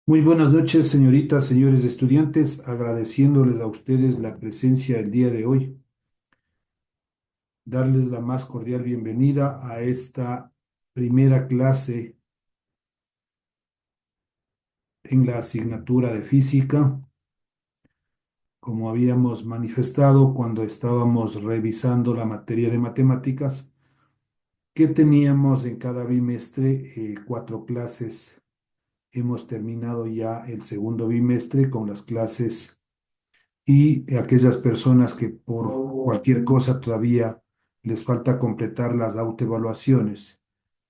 Muy buenas noches, señoritas, señores estudiantes, agradeciéndoles a ustedes la presencia el día de hoy, darles la más cordial bienvenida a esta primera clase en la asignatura de física. Como habíamos manifestado cuando estábamos revisando la materia de matemáticas, que teníamos en cada bimestre cuatro clases. Hemos terminado ya el segundo bimestre con las clases y aquellas personas que por cualquier cosa todavía les falta completar las autoevaluaciones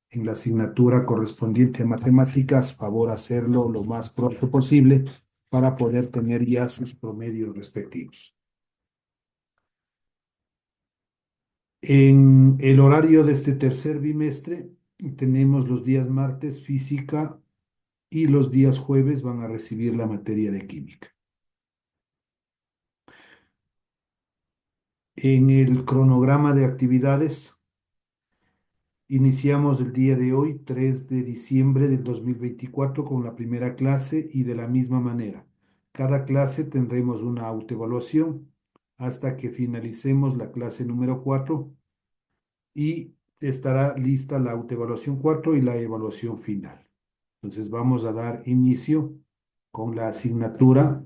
en la asignatura correspondiente a matemáticas, favor hacerlo lo más pronto posible para poder tener ya sus promedios respectivos. En el horario de este tercer bimestre tenemos los días martes física y los días jueves van a recibir la materia de química. En el cronograma de actividades, iniciamos el día de hoy, 3 de diciembre del 2024, con la primera clase y de la misma manera. Cada clase tendremos una autoevaluación hasta que finalicemos la clase número 4 y estará lista la autoevaluación 4 y la evaluación final. Entonces vamos a dar inicio con la asignatura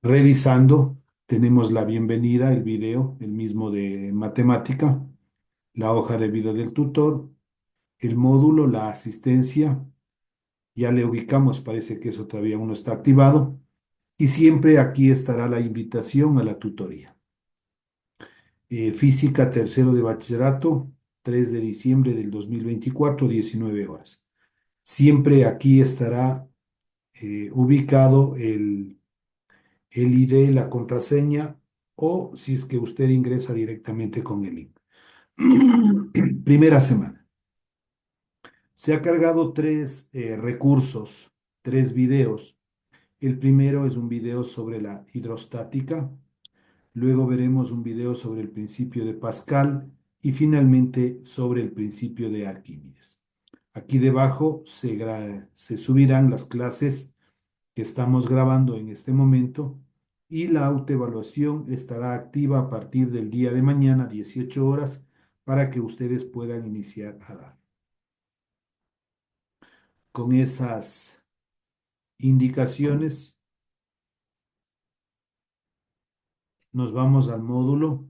revisando. Tenemos la bienvenida, el video, el mismo de matemática, la hoja de vida del tutor, el módulo, la asistencia, ya le ubicamos, parece que eso todavía aún no está activado, y siempre aquí estará la invitación a la tutoría. Física tercero de bachillerato, 3 de diciembre del 2024, 19 horas. Siempre aquí estará ubicado el ID, la contraseña, o si es que usted ingresa directamente con el link. Primera semana. Se ha cargado tres recursos, tres videos. El primero es un video sobre la hidrostática, luego veremos un video sobre el principio de Pascal y finalmente sobre el principio de Arquímedes. Aquí debajo se subirán las clases que estamos grabando en este momento y la autoevaluación estará activa a partir del día de mañana, 18 horas, para que ustedes puedan iniciar a dar. Con esas indicaciones, nos vamos al módulo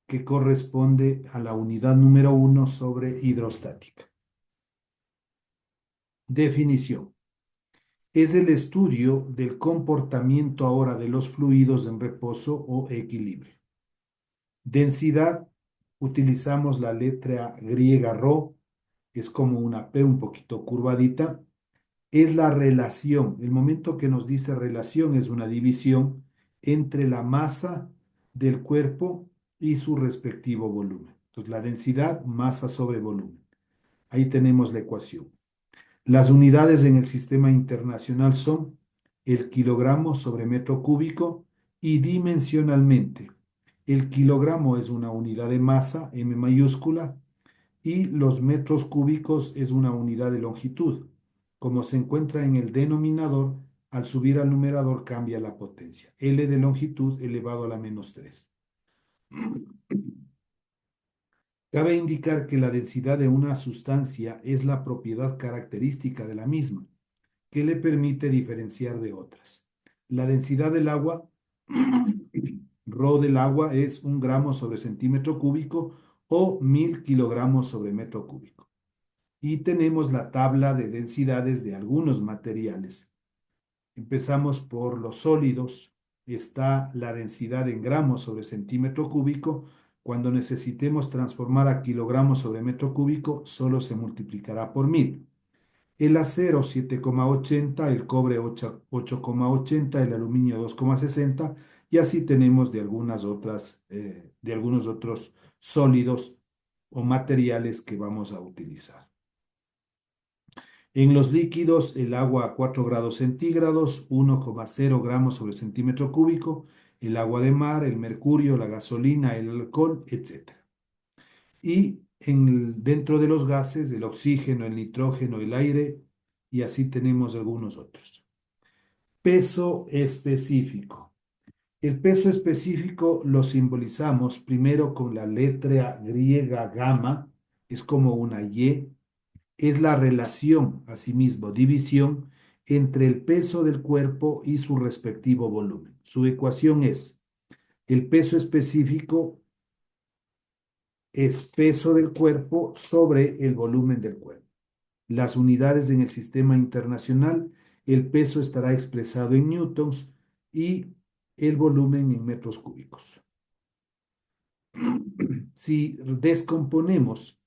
que corresponde a la unidad número 1 sobre hidrostática. Definición. Es el estudio del comportamiento ahora de los fluidos en reposo o equilibrio. Densidad, utilizamos la letra griega rho, es como una P un poquito curvadita, es la relación. El momento que nos dice relación es una división entre la masa del cuerpo y su respectivo volumen. Entonces, la densidad, masa sobre volumen. Ahí tenemos la ecuación. Las unidades en el sistema internacional son el kilogramo sobre metro cúbico y dimensionalmente. El kilogramo es una unidad de masa, M mayúscula, y los metros cúbicos es una unidad de longitud. Como se encuentra en el denominador, al subir al numerador cambia la potencia. L de longitud elevado a la menos 3. Cabe indicar que la densidad de una sustancia es la propiedad característica de la misma, que le permite diferenciar de otras. La densidad del agua, ρ del agua, es 1 gramo sobre centímetro cúbico o 1000 kilogramos sobre metro cúbico. Y tenemos la tabla de densidades de algunos materiales. Empezamos por los sólidos. Está la densidad en gramos sobre centímetro cúbico. Cuando necesitemos transformar a kilogramos sobre metro cúbico, solo se multiplicará por 1000. El acero 7,80, el cobre 8,80, el aluminio 2,60 y así tenemos de algunos otros sólidos o materiales que vamos a utilizar. En los líquidos, el agua a 4 grados centígrados, 1,0 gramos sobre centímetro cúbico, el agua de mar, el mercurio, la gasolina, el alcohol, etc. Y dentro de los gases, el oxígeno, el nitrógeno, el aire, y así tenemos algunos otros. Peso específico. El peso específico lo simbolizamos primero con la letra griega gamma, es como una Y, es la relación, asimismo, división entre el peso del cuerpo y su respectivo volumen. Su ecuación es: el peso específico es peso del cuerpo sobre el volumen del cuerpo. Las unidades en el sistema internacional, el peso estará expresado en newtons y el volumen en metros cúbicos. Si descomponemos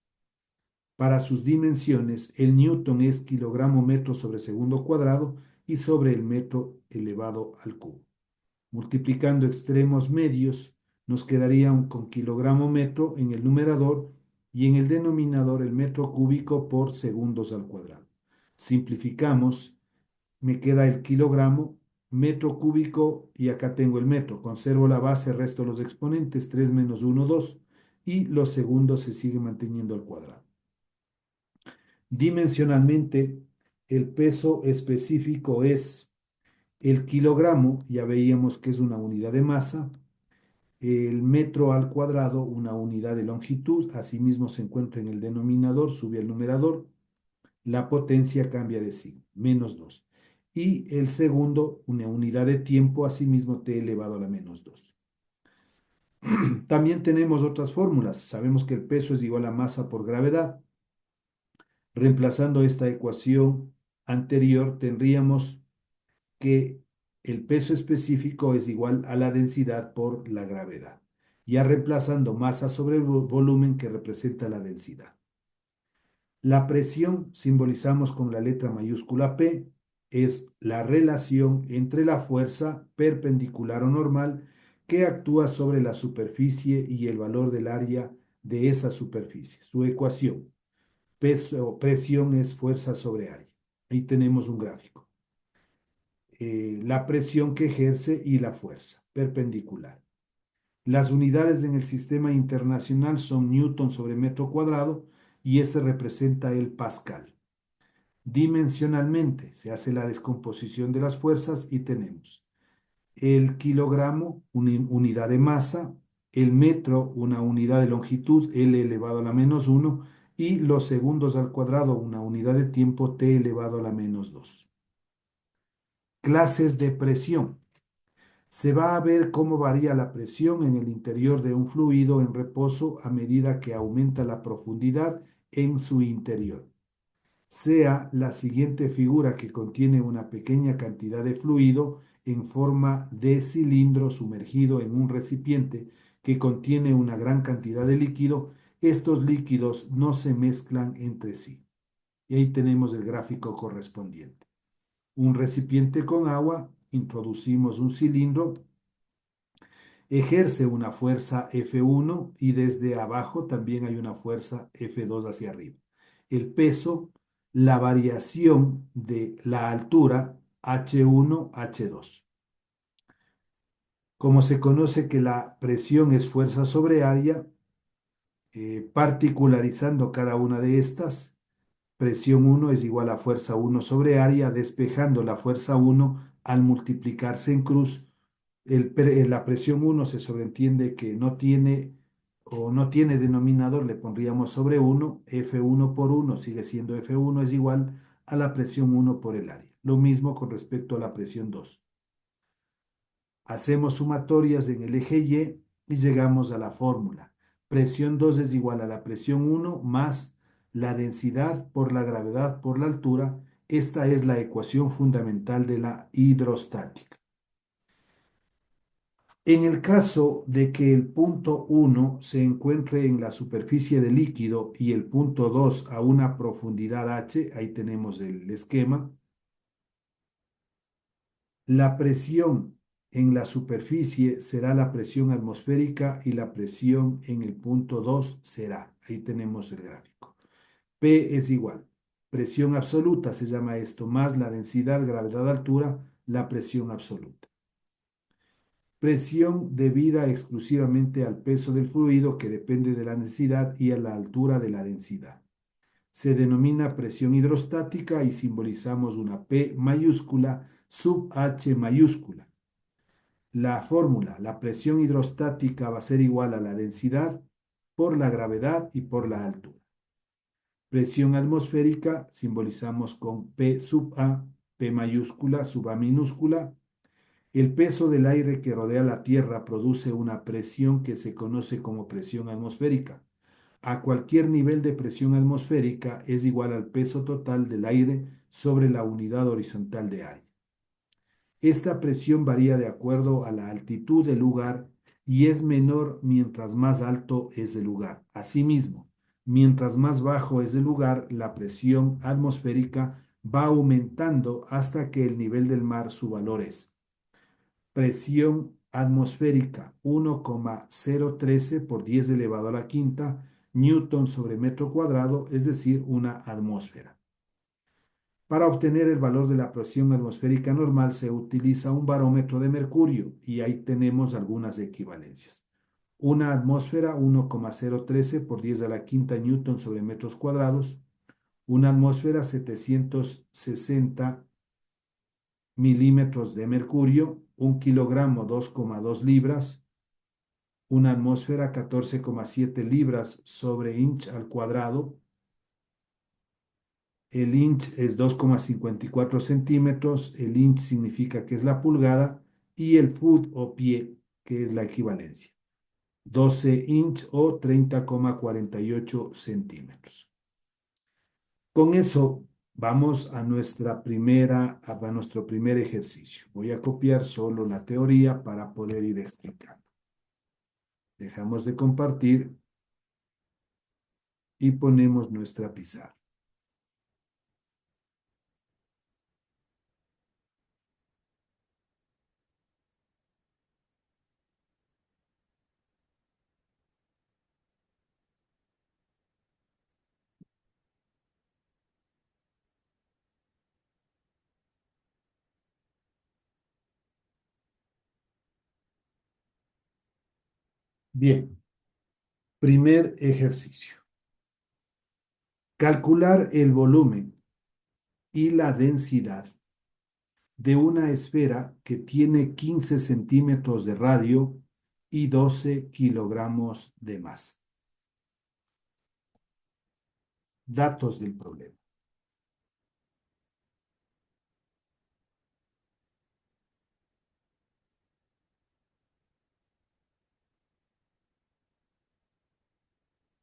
para sus dimensiones, el newton es kilogramo metro sobre segundo cuadrado y sobre el metro elevado al cubo. Multiplicando extremos medios, nos quedaría con kilogramo metro en el numerador y en el denominador el metro cúbico por segundos al cuadrado. Simplificamos, me queda el kilogramo, metro cúbico y acá tengo el metro. Conservo la base, resto los exponentes, 3 menos 1, 2 y los segundos se siguen manteniendo al cuadrado. Dimensionalmente, el peso específico es el kilogramo, ya veíamos que es una unidad de masa, el metro al cuadrado, una unidad de longitud, asimismo se encuentra en el denominador, sube al numerador, la potencia cambia de signo, menos 2. Y el segundo, una unidad de tiempo, asimismo t elevado a la menos 2. También tenemos otras fórmulas. Sabemos que el peso es igual a masa por gravedad. Reemplazando esta ecuación anterior, tendríamos que el peso específico es igual a la densidad por la gravedad, ya reemplazando masa sobre el volumen que representa la densidad. La presión, simbolizamos con la letra mayúscula P, es la relación entre la fuerza perpendicular o normal que actúa sobre la superficie y el valor del área de esa superficie. Su ecuación, presión es fuerza sobre área. Ahí tenemos un gráfico. La presión que ejerce y la fuerza perpendicular. Las unidades en el sistema internacional son newton sobre metro cuadrado y ese representa el pascal. Dimensionalmente se hace la descomposición de las fuerzas y tenemos el kilogramo, una unidad de masa, el metro, una unidad de longitud, L elevado a la menos 1, y los segundos al cuadrado, una unidad de tiempo, T elevado a la menos 2. Clases de presión. Se va a ver cómo varía la presión en el interior de un fluido en reposo a medida que aumenta la profundidad en su interior. Sea la siguiente figura que contiene una pequeña cantidad de fluido en forma de cilindro sumergido en un recipiente que contiene una gran cantidad de líquido, estos líquidos no se mezclan entre sí. Y ahí tenemos el gráfico correspondiente. Un recipiente con agua, introducimos un cilindro, ejerce una fuerza F1 y desde abajo también hay una fuerza F2 hacia arriba. El peso, la variación de la altura H1, H2. Como se conoce que la presión es fuerza sobre área, particularizando cada una de estas, presión 1 es igual a fuerza 1 sobre área, despejando la fuerza 1 al multiplicarse en cruz. La presión 1 se sobreentiende que no tiene o no tiene denominador, le pondríamos sobre 1, F1 por 1 sigue siendo F1, es igual a la presión 1 por el área. Lo mismo con respecto a la presión 2. Hacemos sumatorias en el eje Y llegamos a la fórmula. Presión 2 es igual a la presión 1 más la densidad por la gravedad por la altura. Esta es la ecuación fundamental de la hidrostática. En el caso de que el punto 1 se encuentre en la superficie del líquido y el punto 2 a una profundidad h, ahí tenemos el esquema, la presión en la superficie será la presión atmosférica y la presión en el punto 2 será, ahí tenemos el gráfico. P es igual, presión absoluta se llama esto, más la densidad, gravedad, altura, la presión absoluta. Presión debida exclusivamente al peso del fluido que depende de la densidad y a la altura de la densidad. Se denomina presión hidrostática y simbolizamos una P mayúscula sub H mayúscula. La fórmula, la presión hidrostática va a ser igual a la densidad por la gravedad y por la altura. Presión atmosférica simbolizamos con P sub A, P mayúscula, sub A minúscula. El peso del aire que rodea la Tierra produce una presión que se conoce como presión atmosférica. A cualquier nivel de presión atmosférica es igual al peso total del aire sobre la unidad horizontal de aire. Esta presión varía de acuerdo a la altitud del lugar y es menor mientras más alto es el lugar. Asimismo, mientras más bajo es el lugar, la presión atmosférica va aumentando hasta que el nivel del mar su valor es presión atmosférica 1,013 por 10 elevado a la quinta newton sobre metro cuadrado, es decir, una atmósfera. Para obtener el valor de la presión atmosférica normal se utiliza un barómetro de mercurio y ahí tenemos algunas equivalencias. Una atmósfera 1,013 por 10 a la quinta newton sobre metros cuadrados. Una atmósfera 760 milímetros de mercurio, un kilogramo 2,2 libras, una atmósfera 14,7 libras sobre inch al cuadrado. El inch es 2,54 centímetros, el inch significa que es la pulgada y el foot o pie, que es la equivalencia. 12 inch o 30,48 centímetros. Con eso vamos a nuestro primer ejercicio. Voy a copiar solo la teoría para poder ir explicando. Dejamos de compartir y ponemos nuestra pizarra. Bien, primer ejercicio. Calcular el volumen y la densidad de una esfera que tiene 15 centímetros de radio y 12 kilogramos de masa. Datos del problema.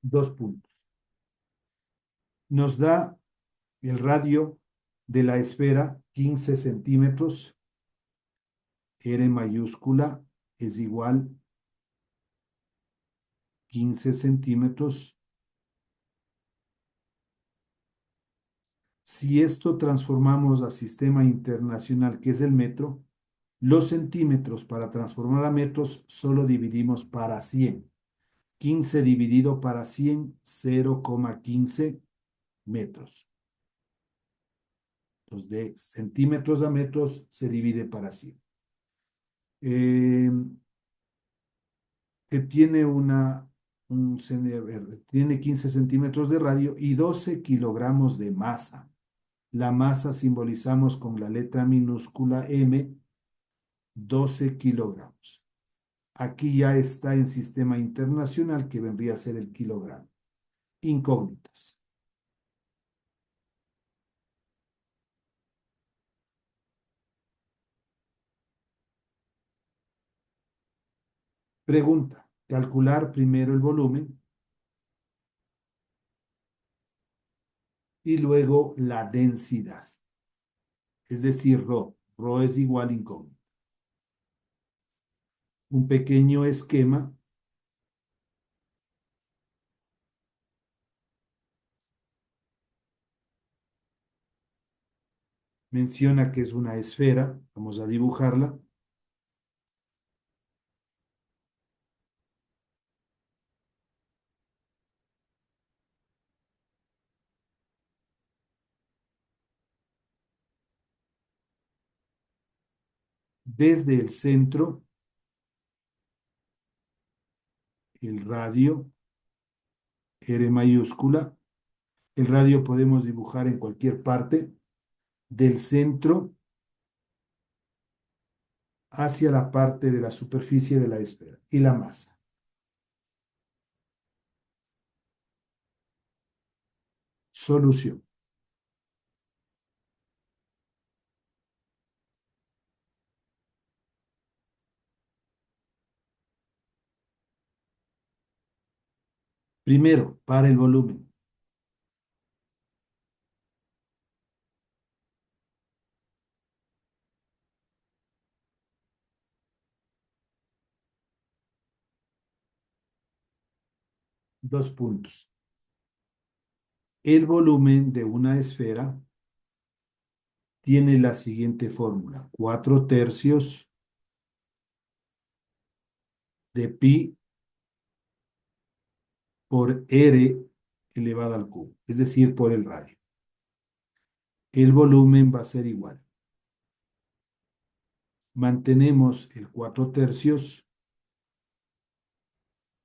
Dos puntos. Nos da el radio de la esfera 15 centímetros, R mayúscula es igual 15 centímetros. Si esto transformamos a sistema internacional, que es el metro, los centímetros para transformar a metros solo dividimos para 100. 15 dividido para 100, 0,15 metros. Entonces, de centímetros a metros se divide para 100. Eh, que tiene tiene 15 centímetros de radio y 12 kilogramos de masa. La masa simbolizamos con la letra minúscula M, 12 kilogramos. Aquí ya está en sistema internacional que vendría a ser el kilogramo. Incógnitas. Pregunta. Calcular primero el volumen y luego la densidad. Es decir, ρ. ρ es igual a incógnito. Un pequeño esquema menciona que es una esfera. Vamos a dibujarla. Desde el centro el radio, R mayúscula. El radio podemos dibujar en cualquier parte, del centro hacia la parte de la superficie de la esfera y la masa. Solución. Primero, para el volumen. Dos puntos. El volumen de una esfera tiene la siguiente fórmula: 4/3 de pi por r elevado al cubo, es decir, por el radio. El volumen va a ser igual. Mantenemos el 4/3.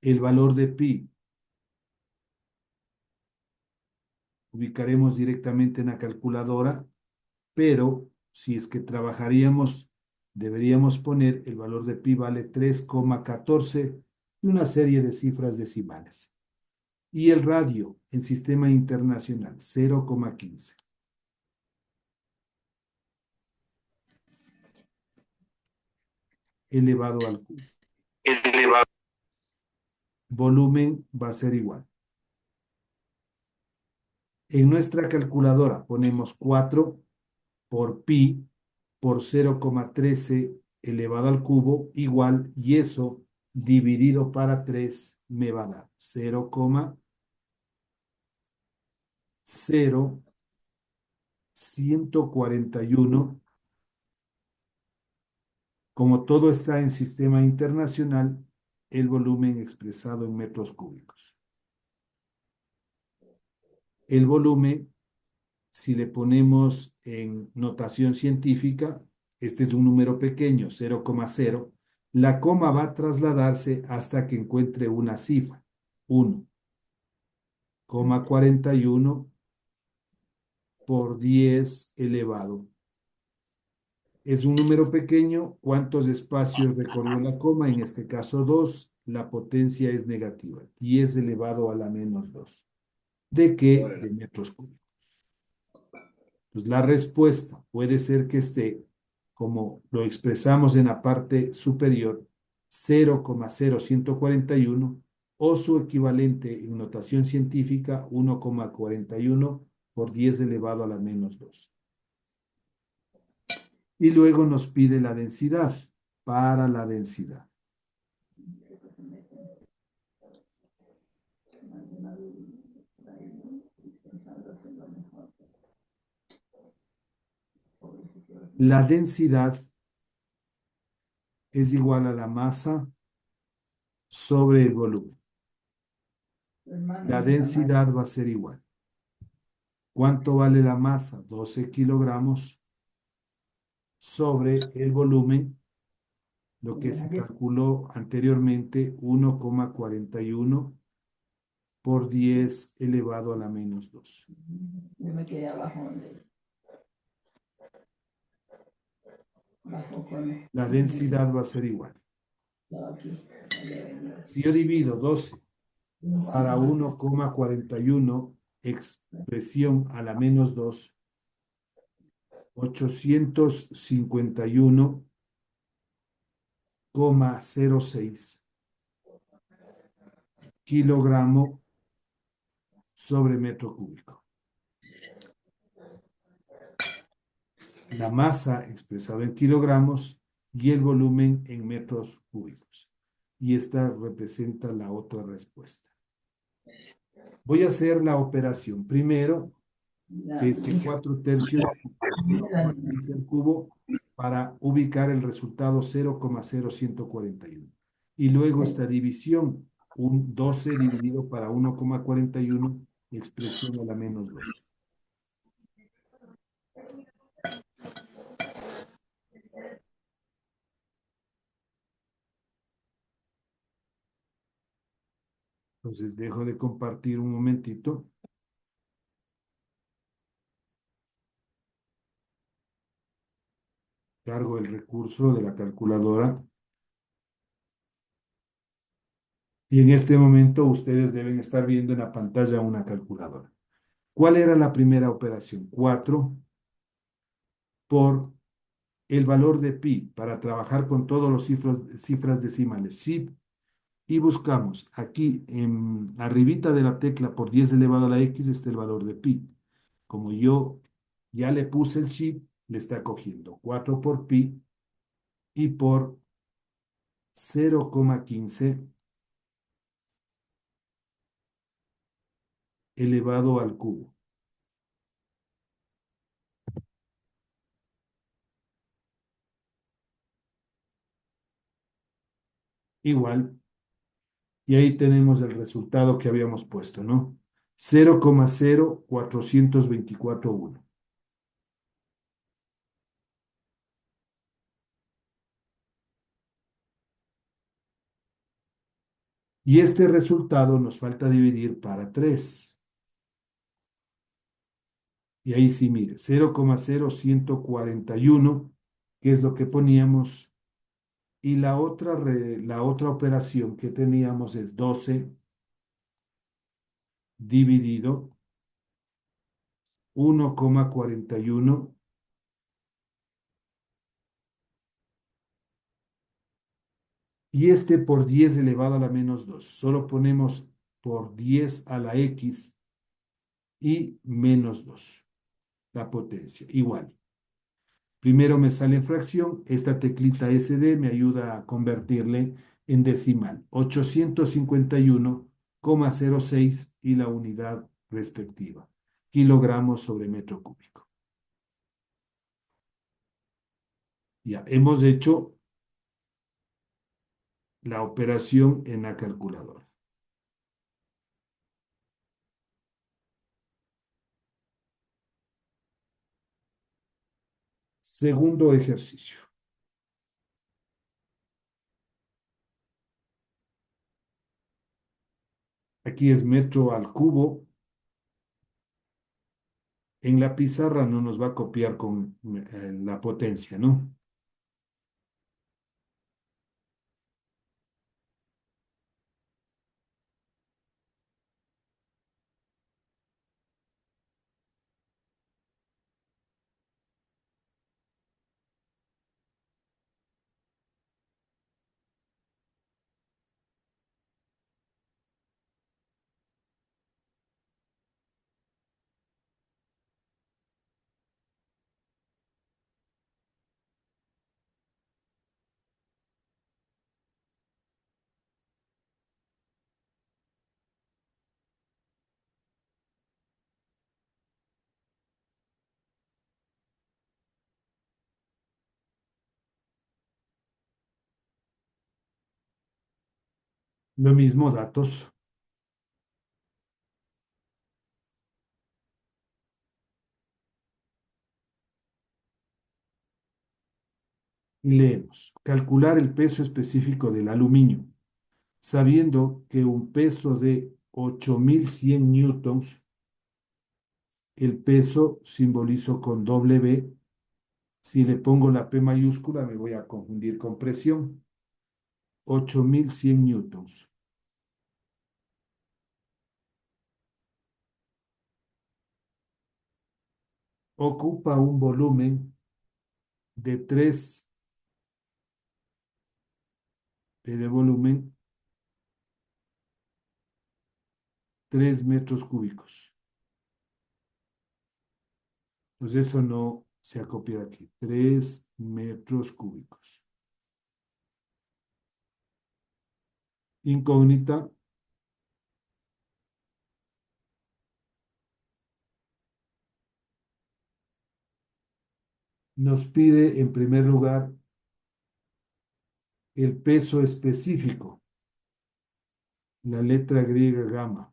El valor de pi ubicaremos directamente en la calculadora, pero si es que trabajaríamos, deberíamos poner el valor de pi vale 3,14 y una serie de cifras decimales. Y el radio en sistema internacional, 0,15. Elevado al cubo. Elevado. Volumen va a ser igual. En nuestra calculadora ponemos 4 por pi por 0,13 elevado al cubo igual, y eso dividido para 3 me va a dar 0,0141. Como todo está en sistema internacional, el volumen expresado en metros cúbicos. El volumen, si le ponemos en notación científica, este es un número pequeño, 0,0, la coma va a trasladarse hasta que encuentre una cifra, 1,41 por 10 elevado. Es un número pequeño. ¿Cuántos espacios recorrió la coma? En este caso 2. La potencia es negativa, 10 elevado a la menos 2. ¿De qué? De metros cúbicos. Pues la respuesta puede ser que esté, como lo expresamos en la parte superior, 0,0141, o su equivalente en notación científica, 1,41 por 10 elevado a la menos 2. Y luego nos pide la densidad. Para la densidad. La densidad es igual a la masa sobre el volumen. La densidad va a ser igual. ¿Cuánto vale la masa? 12 kilogramos sobre el volumen, lo que se calculó anteriormente, 1,41 por 10 elevado a la menos 2. Yo me quedé abajo. La densidad va a ser igual. Si yo divido 12 para 1,41, expresión a la menos 2, 851,06 kilogramo sobre metro cúbico. La masa expresada en kilogramos y el volumen en metros cúbicos. Y esta representa la otra respuesta. Voy a hacer la operación. Primero, desde 4/3 al cubo para ubicar el resultado 0,0141. Y luego esta división, un 12 dividido para 1,41, expresión a la menos 2. Entonces dejo de compartir un momentito. Cargo el recurso de la calculadora. Y en este momento ustedes deben estar viendo en la pantalla una calculadora. ¿Cuál era la primera operación? 4 por el valor de pi para trabajar con todos los cifras decimales. Sí, y buscamos aquí en arribita de la tecla por 10 elevado a la x está el valor de pi. Como yo ya le puse el shift, le está cogiendo 4 por pi y por 0,15 elevado al cubo. Igual, y ahí tenemos el resultado que habíamos puesto, ¿no? 0,04241. Y este resultado nos falta dividir para 3. Y ahí sí, mire, 0,0141, que es lo que poníamos. Y la otra operación que teníamos es 12 dividido 1,41. Y este por 10 elevado a la menos 2. Solo ponemos por 10 a la x y menos 2. La potencia, igual. Primero me sale en fracción, esta teclita SD me ayuda a convertirle en decimal. 851,06 y la unidad respectiva. Kilogramos sobre metro cúbico. Ya, hemos hecho la operación en la calculadora. Segundo ejercicio. Aquí es metro al cubo. En la pizarra no nos va a copiar con la potencia, ¿no? Lo mismo, datos. Leemos. Calcular el peso específico del aluminio, sabiendo que un peso de 8.100 newtons, el peso simbolizo con W. Si le pongo la P mayúscula, me voy a confundir con presión. 8.100 newtons. Ocupa un volumen de 3 P de volumen, 3 metros cúbicos. Pues eso no se acopia de aquí. 3 metros cúbicos. Incógnita. Nos pide en primer lugar el peso específico, la letra griega gamma.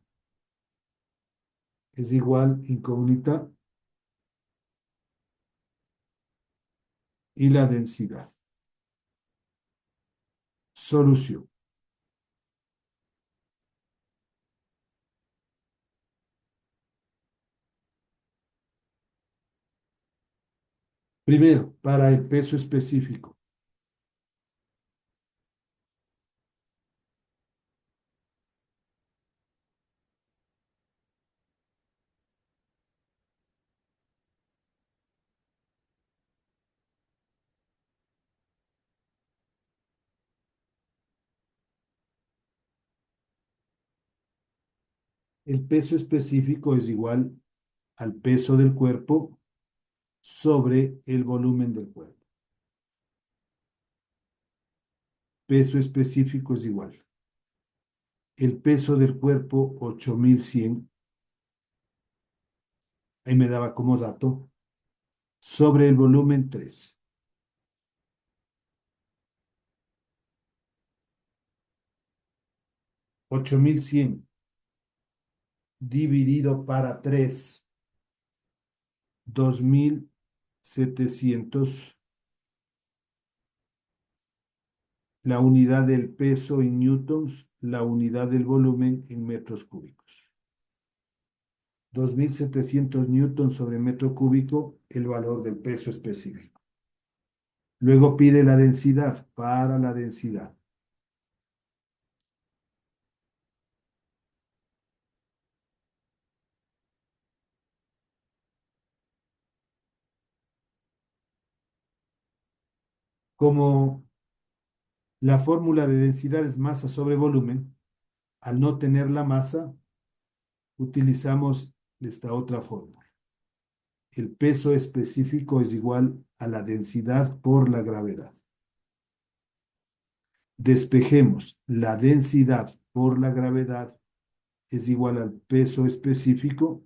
Es igual incógnita y la densidad. Solución. Primero, para el peso específico. El peso específico es igual al peso del cuerpo sobre el volumen del cuerpo. Peso específico es igual. El peso del cuerpo, 8100, ahí me daba como dato, sobre el volumen 3. 8100 dividido para 3, 2700, la unidad del peso en newtons, la unidad del volumen en metros cúbicos. 2700 newtons sobre metro cúbico, el valor del peso específico. Luego pide la densidad. Para la densidad, como la fórmula de densidad es masa sobre volumen, al no tener la masa, utilizamos esta otra fórmula. El peso específico es igual a la densidad por la gravedad. Despejemos. La densidad por la gravedad es igual al peso específico.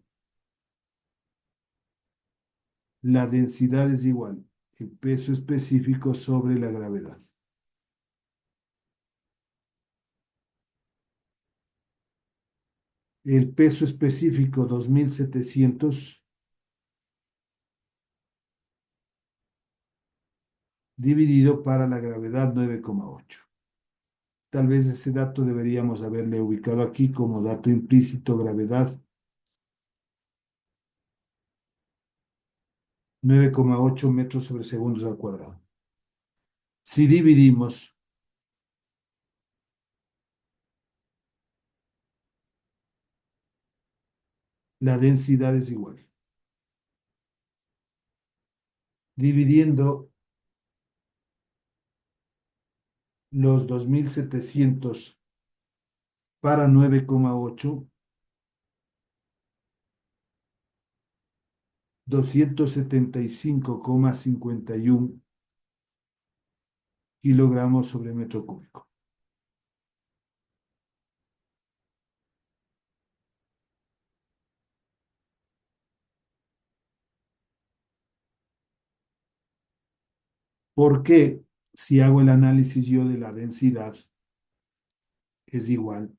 La densidad es igual el peso específico sobre la gravedad. El peso específico 2700 dividido para la gravedad 9,8. Tal vez ese dato deberíamos haberle ubicado aquí como dato implícito, gravedad 9,8 metros sobre segundos al cuadrado. Si dividimos la densidad es igual. Dividiendo los 2700 para 9,8, 275,51 kilogramos sobre metro cúbico. ¿Por qué si hago el análisis yo de la densidad es igual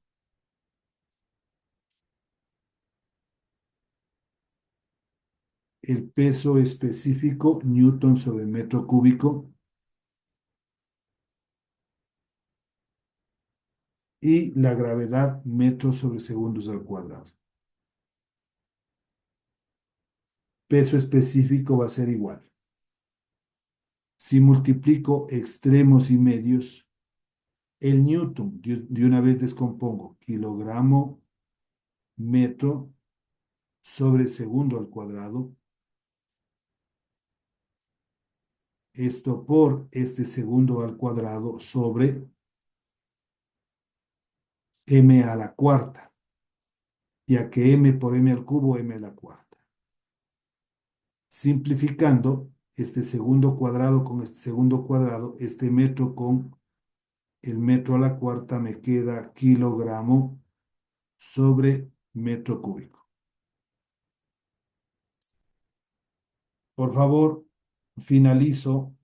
el peso específico newton sobre metro cúbico y la gravedad metros sobre segundos al cuadrado? Peso específico va a ser igual. Si multiplico extremos y medios, el newton, de una vez descompongo, kilogramo metro sobre segundo al cuadrado. Esto por este segundo al cuadrado sobre m a la cuarta, ya que m por m al cubo, m a la cuarta. Simplificando este segundo cuadrado con este segundo cuadrado, este metro con el metro a la cuarta me queda kilogramo sobre metro cúbico. Por favor, finalizo